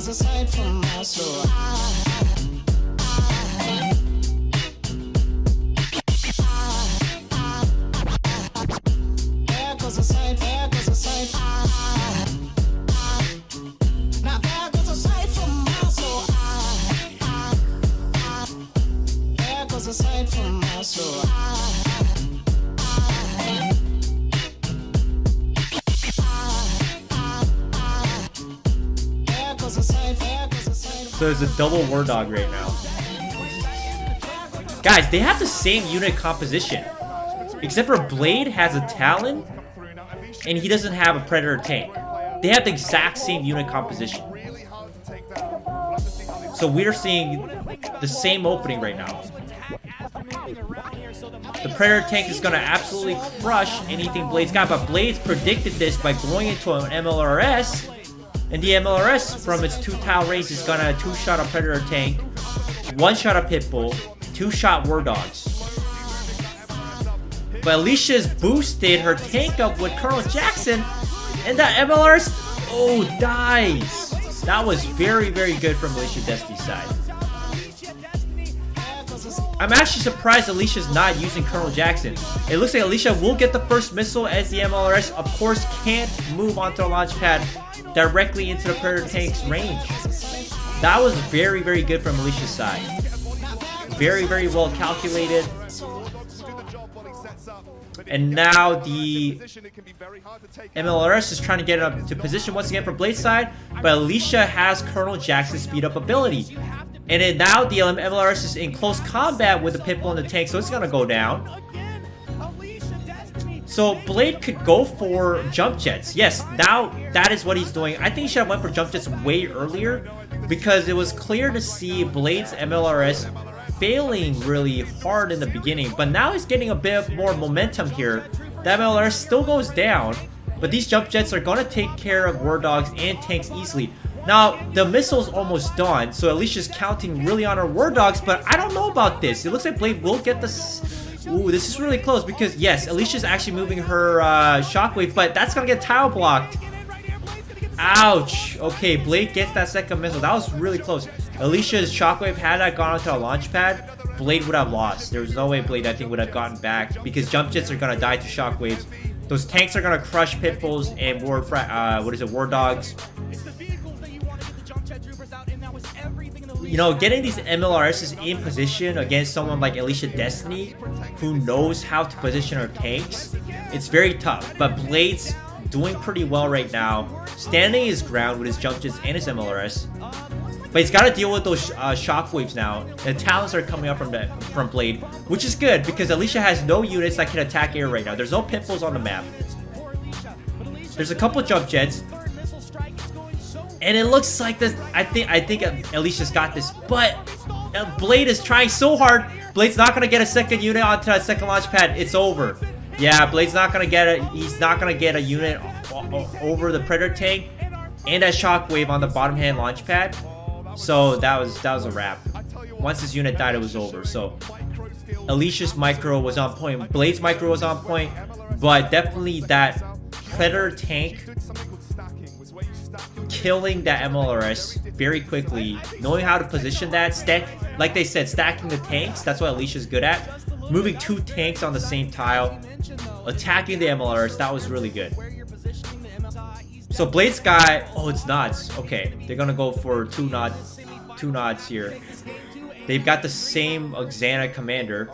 aside from us, so there goes aside, there goes aside. Now there goes aside from us, so there goes aside from us, so So there's a double War Dog right now. Guys, they have the same unit composition. Except for Blade has a Talon, and he doesn't have a Predator tank. They have the exact same unit composition. So we're seeing the same opening right now. The Predator tank is going to absolutely crush anything Blade's got, but Blade's predicted this by going into an MLRS. And the MLRS, from its 2-tile range, is gonna 2-shot a Predator tank, 1-shot a Pitbull, 2-shot War Dogs. But Alicia's boosted her tank up with Colonel Jackson, and that MLRS, oh, dies. That was very, very good from Alicia Destiny's side. I'm actually surprised Alicia's not using Colonel Jackson. It looks like Alicia will get the first missile as the MLRS, of course, can't move onto the launch pad directly into the Predator tank's range. That was very, very good from Alicia's side. Very, very well calculated. And now the MLRS is trying to get it up to position once again for Blade's side, but Alicia has Colonel Jackson's speed up ability. And then now the MLRS is in close combat with the Pitbull and the tank, so it's gonna go down. So Blade could go for jump jets. Yes, now that is what he's doing. I think he should have went for jump jets way earlier, because it was clear to see Blade's MLRS failing really hard in the beginning. But now he's getting a bit more momentum here. The MLRS still goes down, but these jump jets are going to take care of War Dogs and tanks easily. Now, the missile's almost done, so Alicia's counting really on her War Dogs, but I don't know about this. It looks like Blade will get the... Ooh, this is really close, because yes, Alicia's actually moving her Shockwave, but that's going to get tile blocked. Ouch. Okay, Blade gets that second missile. That was really close. Alicia's Shockwave, had that gone onto a launch pad, Blade would have lost. There was no way Blade, I think, would have gotten back, because jump jets are going to die to Shockwaves. Those tanks are going to crush Pitbulls and War Dogs. You know, getting these MLRSs in position against someone like Alicia Destiny, who knows how to position her tanks, it's very tough. But Blade's doing pretty well right now, standing his ground with his jump jets and his MLRS. But he's got to deal with those shockwaves now. The talents are coming up from Blade, which is good, because Alicia has no units that can attack air right now. There's no Pitbulls on the map. There's a couple jump jets. And it looks like this. I think Alicia's got this, but Blade is trying so hard. Blade's not gonna get a second unit onto that second launch pad. It's over. Yeah, Blade's not gonna get it. He's not gonna get a unit over the Predator tank and that Shockwave on the bottom hand launch pad. So that was a wrap. Once this unit died, it was over. So Alicia's micro was on point. Blade's micro was on point, but definitely that Predator tank killing that MLRS very quickly, knowing how to position that, like they said, stacking the tanks. That's what Alicia's good at. Moving 2 tanks on the same tile, attacking the MLRS. That was really good. So Blade's got, oh, it's nods. Okay, they're gonna go for two nods here. They've got the same Xana commander.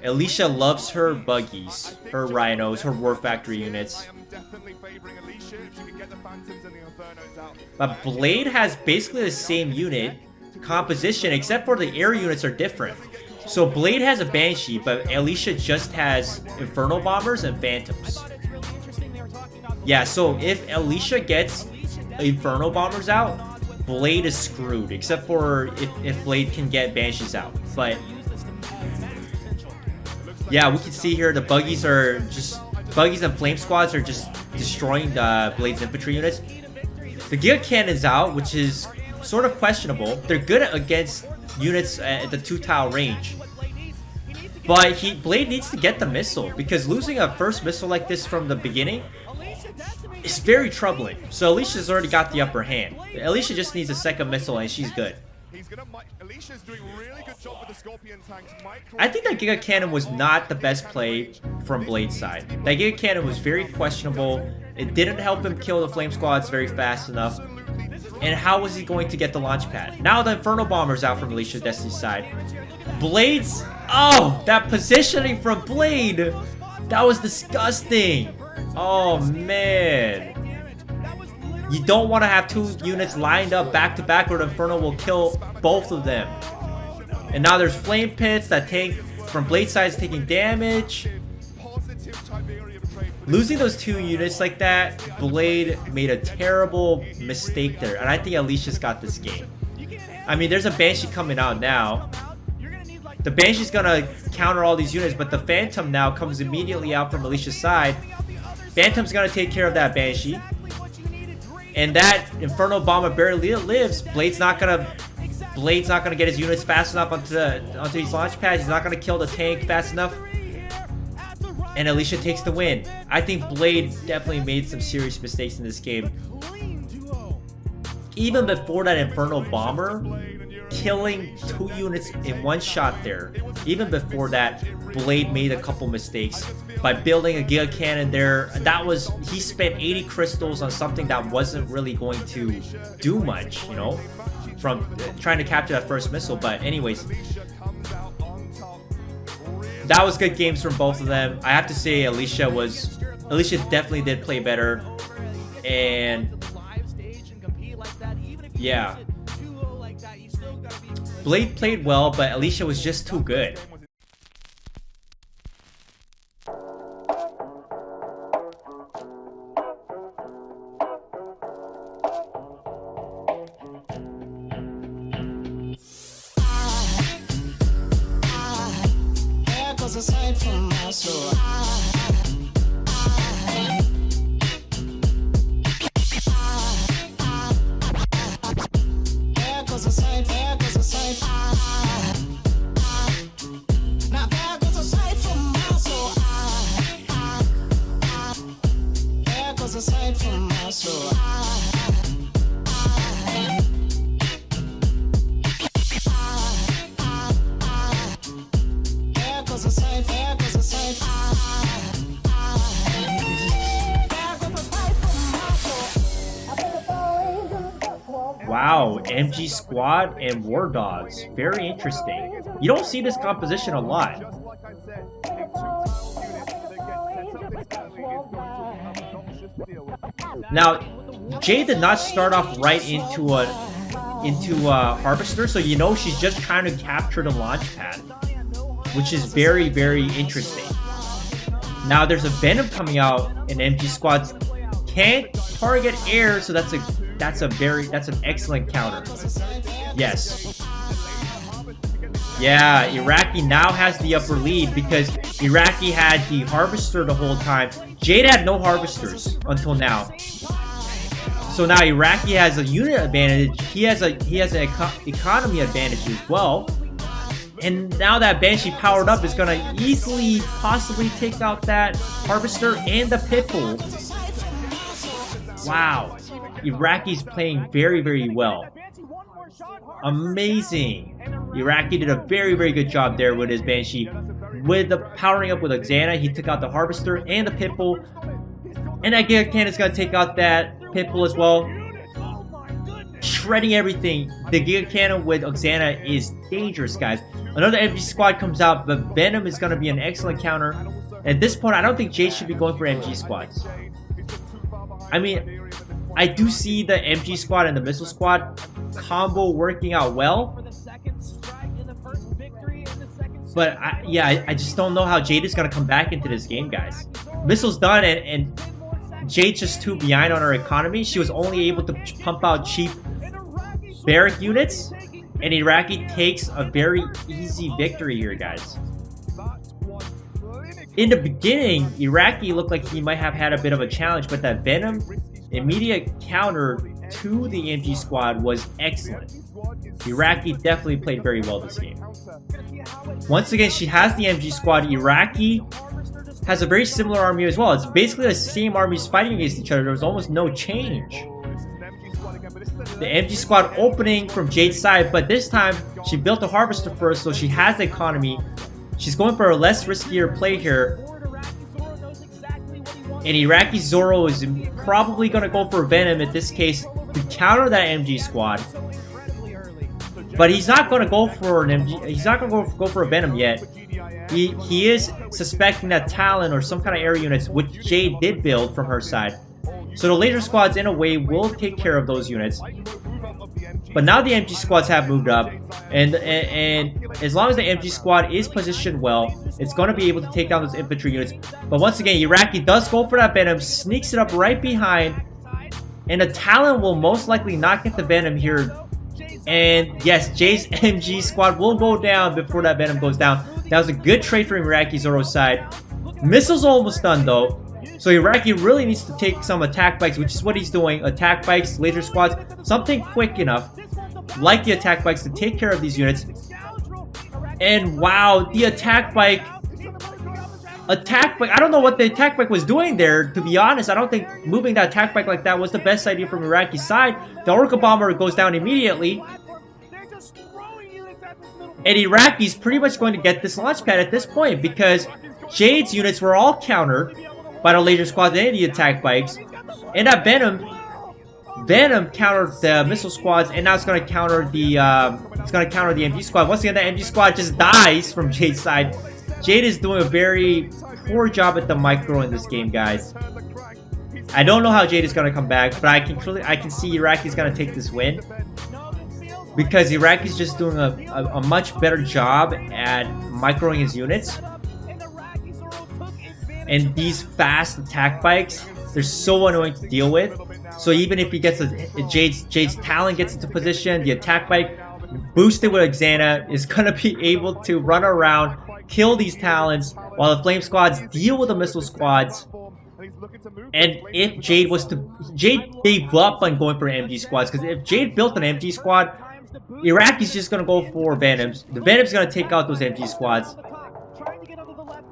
Alicia loves her buggies, her rhinos, her War Factory units. But Blade has basically the same unit composition, except for the air units are different. So Blade has a Banshee, but Alicia just has Inferno Bombers and Phantoms. Yeah, so if Alicia gets Inferno Bombers out, Blade is screwed, except for if Blade can get Banshees out. But yeah, we can see here the buggies and Flame Squads are just destroying the Blade's infantry units. The Giga Cannon's out, which is sort of questionable. They're good against units at the 2-tile range. But Blade needs to get the missile, because losing a first missile like this from the beginning, it's very troubling. So Alicia's already got the upper hand. Alicia just needs a second missile and she's good. Alicia's doing a really good job with the Scorpion tanks. I think that Giga Cannon was not the best play from Blade's side. That Giga Cannon was very questionable. It didn't help him kill the Flame Squads very fast enough. And how was he going to get the launch pad? Now the Inferno Bomber's out from Alicia Destiny's side. Blade's... Oh, that positioning from Blade! That was disgusting! Oh, man. You don't want to have two units lined up back to back or the Inferno will kill both of them. And now there's Flame Pits that tank from Blade's side is taking damage. Losing those two units like that, Blade made a terrible mistake there. And I think Alicia's got this game. I mean, there's a Banshee coming out now. The Banshee's gonna counter all these units, but the Phantom now comes immediately out from Alicia's side. Phantom's gonna take care of that Banshee. And that Inferno Bomber barely lives. Blade's not gonna get his units fast enough onto these launch pads. He's not gonna kill the tank fast enough. And Alicia takes the win. I think Blade definitely made some serious mistakes in this game. Even before that Inferno Bomber, killing two units in one shot there. Even before that, Blade made a couple mistakes by building a Giga Cannon there. He spent 80 crystals on something that wasn't really going to do much, you know, from trying to capture that first missile. But anyways, that was good games from both of them. I have to say Alicia definitely did play better. And yeah, Blade played well, but Alicia was just too good. There goes a sight from my soul. There goes a sight, there goes a sight. Now there goes a sight from my soul. There goes a sight from my soul. There goes a sight, there goes a sight. Wow, MG Squad and War Dogs. Very interesting. You don't see this composition a lot. Now, Jade did not start off right into a Harvester, so you know she's just trying to capture the launch pad, which is very, very interesting. Now there's a Venom coming out, and MG Squads can't target air, so that's an excellent counter. Yes. Yeah, Iraqi now has the upper lead because Iraqi had the Harvester the whole time. Jade had no Harvesters until now. So now Iraqi has a unit advantage. He has an economy advantage as well. And now that Banshee powered up is gonna easily, possibly take out that Harvester and the Pitbull. Wow. Iraqi's playing very, very well. Amazing. Iraqi did a very, very good job there with his Banshee. With the powering up with Oxana, he took out the Harvester and the Pitbull. And that Giga Cannon is going to take out that Pitbull as well. Shredding everything. The Giga Cannon with Oxana is dangerous, guys. Another MG Squad comes out, but Venom is going to be an excellent counter. At this point, I don't think Jade should be going for MG Squads. I mean, I do see the MG Squad and the Missile Squad combo working out well. But I just don't know how Jade is going to come back into this game, guys. Missile's done, and Jade's just too behind on her economy. She was only able to pump out cheap barrack units, and Iraqi takes a very easy victory here, guys. In the beginning, Iraqi looked like he might have had a bit of a challenge, but that Venom immediate counter to the MG Squad was excellent. Iraqi definitely played very well this game. Once again, she has the MG Squad. Iraqi has a very similar army as well. It's basically the same armies fighting against each other. There's almost no change. The MG squad opening from Jade's side, but this time she built a harvester first, so she has the economy. She's going for a less riskier play here. And Iraqi Zoro is probably going to go for Venom in this case to counter that MG squad. But he's not going to go for an MG. He's not going to go for a Venom yet. He is suspecting that Talon or some kind of air units, which Jade did build from her side. So the laser squads, in a way, will take care of those units. But now the MG squads have moved up, and as long as the MG squad is positioned well, it's going to be able to take down those infantry units. But once again, Iraqi does go for that Venom, sneaks it up right behind, and the Talon will most likely not get the Venom here. And yes, Jade's MG squad will go down before that Venom goes down. That was a good trade from Iraqi Zoro's side. Missiles almost done though. So Iraqi really needs to take some attack bikes, which is what he's doing. Attack bikes, laser squads, something quick enough, like the attack bikes, to take care of these units. And wow, the attack bike, I don't know what the attack bike was doing there, to be honest. I don't think moving that attack bike like that was the best idea from Iraqi's side. The Orca Bomber goes down immediately. And Iraqi's pretty much going to get this launch pad at this point, because Jade's units were all countered by the laser squads and the attack bikes. And that Venom countered the missile squads, and now it's going to counter the MG squad. Once again, that MG squad just dies from Jade's side. Jade is doing a very poor job at the micro in this game, guys. I don't know how Jade is going to come back, but I can see Iraqi's going to take this win, because Iraqi's just doing a much better job at microing his units. And these fast attack bikes, they're so annoying to deal with. So even if he gets Jade's Talon gets into position, the attack bike boosted with Xana is gonna be able to run around, kill these Talons, while the Flame squads deal with the missile squads. And if Jade gave up on going for MG squads, because if Jade built an MG squad, Iraqi's just gonna go for Venoms. The Venom's gonna take out those MG squads.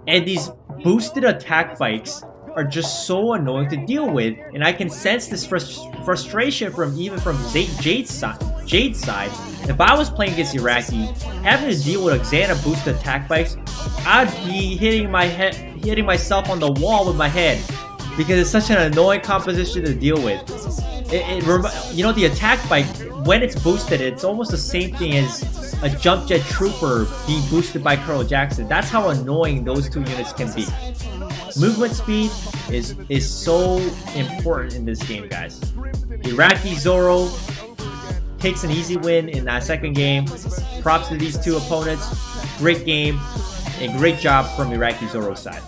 And these boosted attack bikes are just so annoying to deal with, and I can sense this frustration from Jade's side. If I was playing against Iraqi, having to deal with Xana boosted attack bikes, I'd be hitting myself on the wall with my head, because it's such an annoying composition to deal with. You know, the attack bike, when it's boosted, it's almost the same thing as a jump jet trooper being boosted by Colonel Jackson. That's how annoying those two units can be. Movement speed is so important in this game, guys. Iraqi Zoro takes an easy win in that second game. Props to these two opponents. Great game and great job from Iraqi Zoro's side.